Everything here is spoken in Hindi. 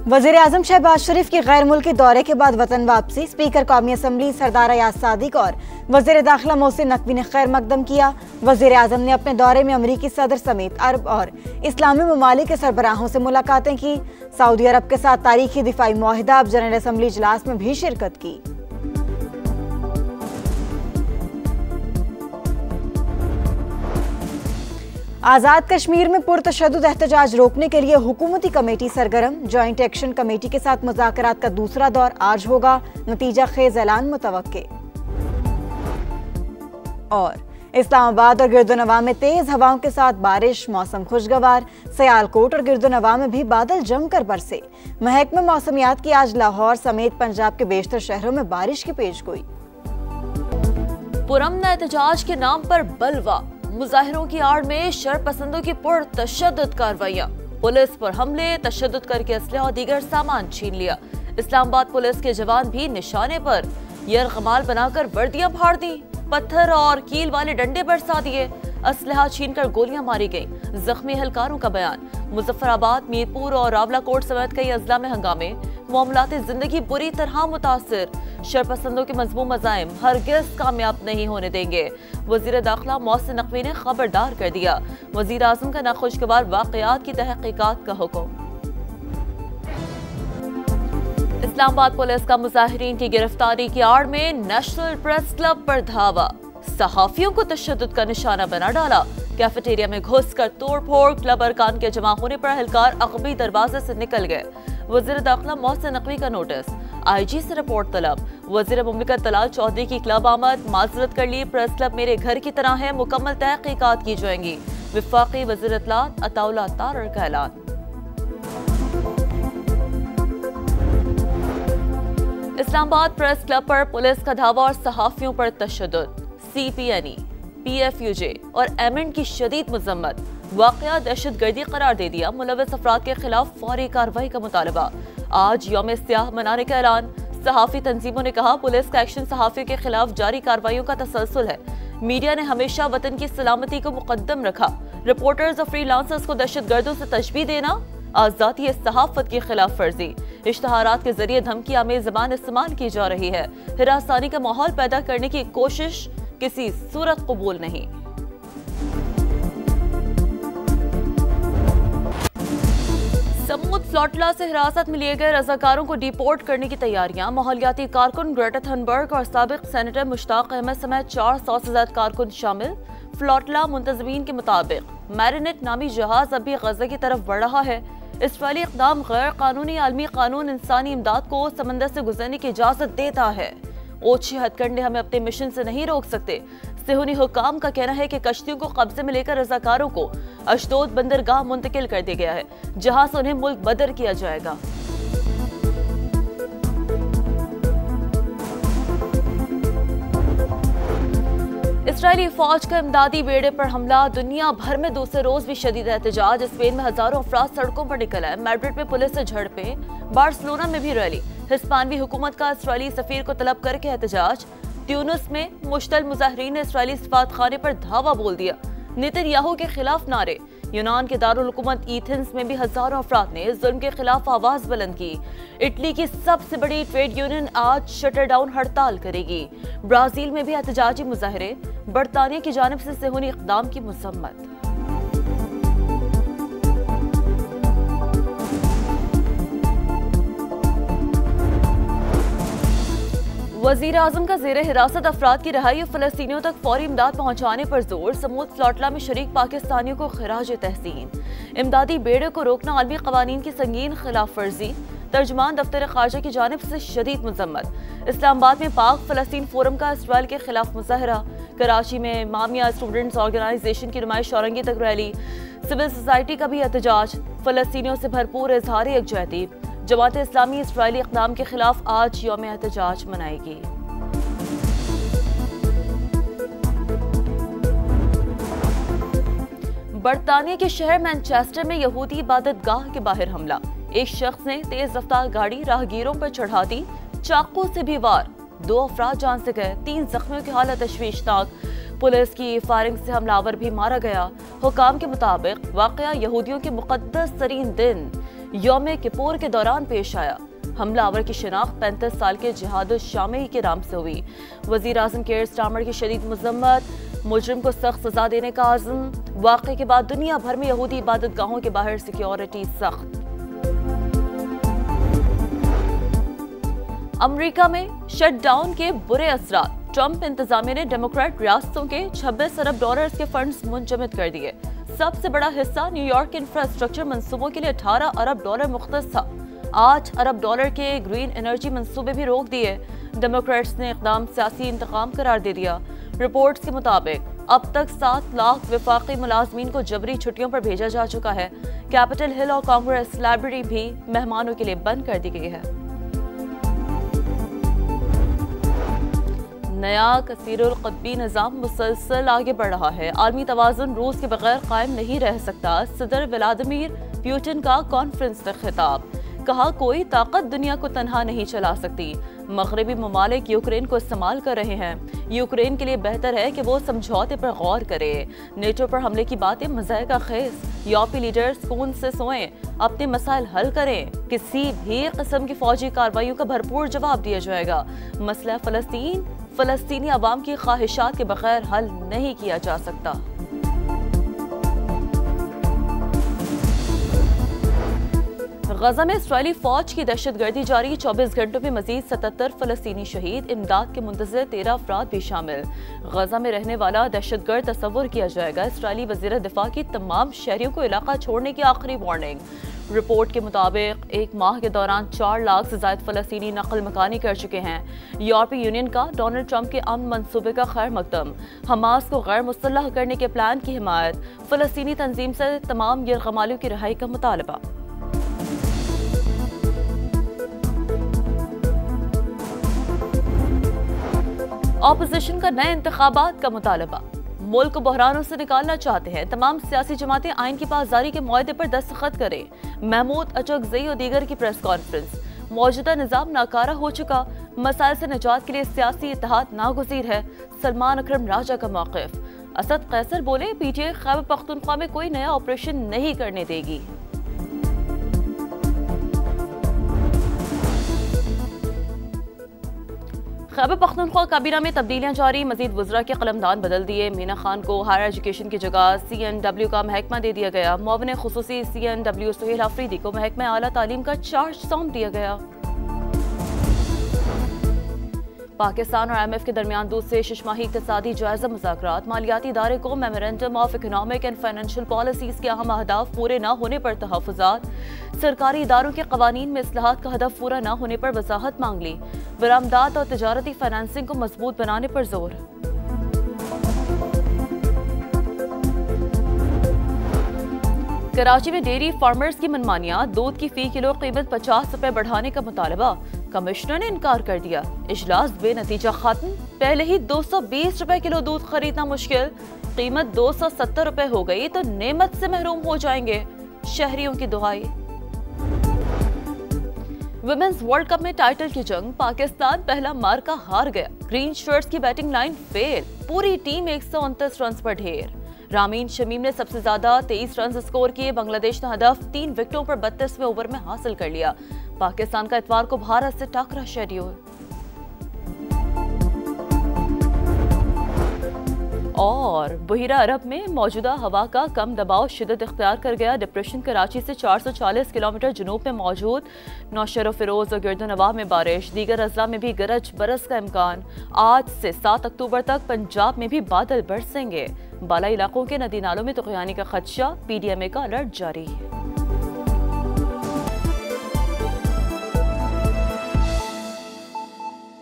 वज़ीर आज़म शहबाज शरीफ की गैर मुल्की दौरे के बाद वतन वापसी। स्पीकर कौमी असम्बली सरदार अयाज सादिक और वज़ीर दाखिला मोहसिन नकवी ने खैर मकदम किया। वज़ीर आज़म ने अपने दौरे में अमरीकी सदर समेत अरब और इस्लामी ममालिक के सरबराहों से मुलाकातें की। सऊदी अरब के साथ तारीखी दिफाई मुआहिदा अब जनरल असम्बली इजलास में भी शिरकत की। आज़ाद कश्मीर में पुरतशद्दुद एहतजाज रोकने के लिए हुकूमती कमेटी सरगर्म। जॉइंट एक्शन कमेटी के साथ मुज़ाकरात का दूसरा दौर आज होगा। नतीजा खेज ऐलान मुतवक्के। और इस्लामाबाद और गिरदोनवा में तेज हवाओं के साथ बारिश, मौसम खुशगवार। सियालकोट और गिरदोनवा में भी बादल जमकर बरसे। महकमा मौसमियात की आज लाहौर समेत पंजाब के बेशतर शहरों में बारिश की पेशगोई। पुरअमन एहतजाज के नाम पर बलवा, मुजाहिरों की आड़ में शरपसंदों की पुरतशद्दुद कार्रवाइयां। पुलिस पर हमले, तशद्दुद करके असलहा और दीगर सामान छीन लिया। इस्लामाबाद पुलिस के जवान भी निशाने पर यरगमाल बनाकर वर्दियां फाड़ दी, पत्थर और कील वाले डंडे बरसा दिए, असलहा छीनकर गोलियां मारी गईं। जख्मी एहलकारों का बयान। मुजफ्फराबाद, मीरपुर और रावलाकोट समेत कई अजला में हंगामे। मामलाती जिंदगी बुरी तरह मुतासिर। शरपसंदों के मजमूम अज़ाइम हरगिज़ कामयाब नहीं होने देंगे। वज़ीर दाखिला मोहसिन नकवी ने खबरदार कर दिया। वज़ीर आज़म का नाखुशगवार वाक़यात की तहक़ीक़ात का हुक्म। इस्लामाबाद पुलिस का मुजाहिरीन की गिरफ्तारी की आड़ में नेशनल प्रेस क्लब पर धावा। सहाफ़ियों को तशद्दुद का निशाना बना डाला। कैफेटेरिया में घुसकर तोड़फोड़। क्लब अरकान के जमा होने पर एहलकार अक़बी दरवाजे से निकल गए। वज़ीर दाखिला मोहसिन नकवी का नोटिस। IG से रिपोर्ट तलब। वज़ीर मुमलिकत तलाल चौधरी की क्लब आमद। माजरत कर ली, प्रेस क्लब मेरे घर की तरह है, मुकम्मल तहक़ीक़ात की जाएंगी। वफाक़ी वज़ीर इत्तलात अताउल्लाह तारर का ऐलान। इस्लामाबाद प्रेस क्लब पर पुलिस का धावा और सहाफ़ियों पर तशद्दुद। CPNE, PFUJ और एमेंट की शदीद मज़म्मत। वाक़या दहशतगर्दी करार दे दिया। मुलव्वस अफराद के खिलाफ फौरी कार्रवाई का मुतालबा। आज यौम सियाह मनाने का ऐलान। सहाफ़ी तंजीमों ने कहा, पुलिस का एक्शन सहाफ़ियों के खिलाफ जारी कार्रवाइयों का तसलसल है। मीडिया ने हमेशा वतन की सलामती को मुकद्दम रखा। रिपोर्टर्स और फ्रीलांसर्स को दहशतगर्दों से तशबीह देना आज़ादी सहाफ़त की खिलाफ वर्जी। इश्तहारात के जरिए धमकी आमेज़ ज़बान इस्तेमाल की जा रही है। हिरासानी का माहौल पैदा करने की कोशिश किसी सूरत कबूल नहीं। समूद फ्लोटला से हिरासत में लिए गए रजाकारों को डिपोर्ट करने की तैयारियां। माहौलियाती कारकुन ग्रेटा थनबर्ग और साबिक सेनेटर मुश्ताक अहमद समेत 400 से ज्यादा कारकुन शामिल। फ्लोटला मुंतजमीन के मुताबिक मैरिनेट नामी जहाज अभी गजा की तरफ बढ़ रहा है। इसराइली इक़दाम गैर कानूनी आलमी कानून इंसानी इमदाद को समंदर से गुजरने की इजाजत देता है। ओछे हथकंडे हमें अपने मिशन से नहीं रोक सकते। सेहूनी हुकाम का कहना है कि कश्तियों को कब्जे में लेकर रजाकारों को अशदोद बंदरगाह मुंतकिल कर दिया गया है, जहां से उन्हें मुल्क बदर किया जाएगा। इसराइली फौज का इमदादी बेड़े पर हमला। दुनिया भर में दूसरे रोज भी शदीद एहतजाज। स्पेन में हजारों अफराद सड़कों पर निकल आए। मैड्रिड में पुलिस से झड़पें। बार्सिलोना में भी रैली। हिस्पानवी हुकूमत का इसराइली सफीर को तलब करके एहतजाज। ट्यूनिस में मुश्तल मुजाहिरीन ने इसराइली सफारतखाने पर धावा बोल दिया। नेतन्याहू के खिलाफ नारे। यूनान के दारुल हुकूमत एथेंस में भी हजारों अफराद ने जुल्म के खिलाफ आवाज बुलंद की। इटली की सबसे बड़ी ट्रेड यूनियन आज शटर डाउन हड़ताल करेगी। ब्राजील में भी एहतजाजी मुजाहरे। बरतानिया की जानिब से सेहूनी इक़दाम की मज़म्मत। वज़ीर आज़म का ज़ेरे हिरासत अफराद की रिहाई और फ़लस्तीनियों तक फौरी इमदाद पहुँचाने पर जोर। समूद फ्लोटला में शरीक पाकिस्तानियों को खिराज तहसीन। इमदादी बेड़े को रोकना आलमी क़वानीन की संगीन खिलाफ वर्जी। तर्जुमान दफ्तर ख़ारजा की जानिब से शदीद मज़म्मत। इस्लामाबाद में पाक फ़लस्तीन फोरम का इसराइल के खिलाफ मुज़ाहरा। कराची में मामिया स्टूडेंट्स ऑर्गेनाइजेशन की नुमाइश औरंगी तक रैली। सिविल सोसाइटी का भी एहतजाज। फ़लस्तीनियों से भरपूर इज़हार यकजहती। जमात इस्लामी इसराइली इक़दाम के खिलाफ आज यौम एहतजाज मनाएगी। बरतानिया के शहर मैनचेस्टर में यहूदी इबादतगाह के बाहर हमला। एक शख्स ने तेज रफ्तार गाड़ी राहगीरों पर चढ़ा दी। चाकू से भी वार। 2 अफराद जान से गए, 3 जख्मियों की हालत तशवीशनाक। पुलिस की फायरिंग से हमलावर भी मारा गया। हुकाम के मुताबिक वाकया यहूदियों के मुकद्दस तरीन दिन यौम किपुर के दौरान पेश आया। हमलावर की शिनाख्त 35 साल के जिहाद शामी के नाम से हुई। वजीर आजम केयर स्टार्मर की शदीद मजम्मत, मुजरिम को सख्त सजा देने का आज़म। वाक़े के बाद दुनिया भर में यहूदी इबादत गाहों के बाहर सिक्योरिटी सख्त। अमेरिका में शटडाउन के बुरे असरात। ट्रंप इंतजामिया ने डेमोक्रेट रियासतों के 26 अरब डॉलर्स के फंड्स मुंजमद कर दिए। सबसे बड़ा हिस्सा न्यूयॉर्क के इंफ्रास्ट्रक्चर मंसूबों के लिए 18 अरब डॉलर मुख्तस था। 8 अरब डॉलर के ग्रीन एनर्जी मंसूबे भी रोक दिए। डेमोक्रेट्स ने इक़दाम सियासी इंतकाम करार दे दिया। रिपोर्ट्स के मुताबिक अब तक 7 लाख वफाकी मुलाजमीन को जबरी छुट्टियों पर भेजा जा चुका है। कैपिटल हिल और कांग्रेस लाइब्रेरी भी मेहमानों के लिए बंद कर दी गई है। नया कसीरुल क़ुत्बी निज़ाम मुसलसल आगे बढ़ रहा है। आलमी तवाज़ुन रूस के बगैर कायम नहीं रह सकता। सदर व्लादिमीर पुतिन का कॉन्फ्रेंस में खिताब। कहा, कोई ताकत दुनिया को तन्हा नहीं चला सकती। मगरबी ममालिक यूक्रेन को इस्तेमाल कर रहे हैं। यूक्रेन के लिए बेहतर है कि वो समझौते पर गौर करे। नेटो पर हमले की बातें मज़ाक़ का खेस। यूरोपीय लीडर सुकून से सोएं, अपने मसाइल हल करें। किसी भी किस्म की फौजी कार्रवाइयों का भरपूर जवाब दिया जाएगा। मसला फ़लस्तीन फ़लस्तीनी अवाम की ख्वाहिशात के बगैर हल नहीं किया जा सकता। गजा में इस्राएली फौज की दहशतगर्दी जारी। 24 घंटों में मजीद 77 फ़लस्तीनी शहीद। इमदाद के मुंतज़िर 13 अफराद भी शामिल। गजा में रहने वाला दहशतगर्द तस्वुर किया जाएगा। इस्राएली वज़ीर दिफा की तमाम शहरियों को इलाका छोड़ने की आखिरी वार्निंग। रिपोर्ट के मुताबिक 1 माह के दौरान 4 लाख से ज़ायद फ़लस्तीनी नकल मकानी कर चुके हैं। यूरोपीय यूनियन का डोनाल्ड ट्रंप के अमन मंसूबे का खैर मकदम। हमास को गैर मुसल्लह करने के प्लान की हिमायत। फ़लस्तीनी तंजीम से तमाम यरगमालियों की रिहाई का मुतालबा। ऑपोजिशन का नए इंतखाबात का मुतालबा। मुल्क को बहरानों से निकालना चाहते हैं। तमाम सियासी जमातें आइन की पासदारी के मुआहदे पर दस्तखत करें। महमूद अचकज़ई और दीगर की प्रेस कॉन्फ्रेंस। मौजूदा निज़ाम नाकारा हो चुका, मसाइल से निजात के लिए सियासी इत्तेहाद नागुज़ीर है। सलमान अकरम राजा का मौक़िफ़। असद कैसर बोले, पीटीआई खैबर पख्तूनख्वा में कोई नया ऑपरेशन नहीं करने देगी। खैबर पख्तूनख्वा काबीना में तब्दीलियां जारी। मजीद वज़रा के कलमदान बदल दिए। मीना खान को हायर एजुकेशन की जगह CNW का महकमा दे दिया गया। मुआविन खुसूसी CNW सुहेल अफरीदी को महकमा आला तालीम का चार्ज सौंप दिया गया। पाकिस्तान और IMF के दरमियान दूसरे शिशमाही इक़्तिसादी जायजा मुज़ाकरात। मालियाती इदारे को memorandum of economic and financial policies के अहम अहदाफ पूरे न होने पर तहफ़्फ़ुज़ात। सरकारी इदारों के क़वानीन में इस्लाहात का हदफ पूरा न होने पर वज़ाहत मांग ली। बरामदात और तिजारती फाइनेंसिंग को मजबूत बनाने पर जोर। कराची में डेयरी फार्मर्स की मनमानियां। दूध की फी किलो कीमत 50 रुपए बढ़ाने का मुतालबा। कमिश्नर ने इनकार कर दिया। इजलास बेनतीजा खत्म। पहले ही 220 रुपए किलो दूध खरीदना मुश्किल, कीमत 270 रुपए हो गई तो नेमत से महरूम हो जाएंगे। शहरियों की दुआई। वुमेन्स वर्ल्ड कप में टाइटल की जंग। पाकिस्तान पहला मार्का हार गया। ग्रीन शर्ट्स की बैटिंग लाइन फेल। पूरी टीम 129 रन पर ढेर। रामीन शमीम ने सबसे ज्यादा 23 रन स्कोर किए। बांग्लादेश ने हदफ 3 विकेटों पर 32वें ओवर में हासिल कर लिया। पाकिस्तान का इतवार को भारत से टकरा शेड्यूल। और बहिरा अरब में मौजूदा हवा का कम दबाव शिद्दत इख्तियार कर गया। डिप्रेशन कराची से 440 किलोमीटर जनूब में मौजूद। नौशहर फिरोज और गिरदोनवाह में बारिश। दीगर अजला में भी गरज बरस का इम्कान। आज से 7 अक्टूबर तक पंजाब में भी बादल बरसेंगे। बाला इलाकों के नदी नालों में तुग़यानी का खदशा। PDMA का अलर्ट जारी है।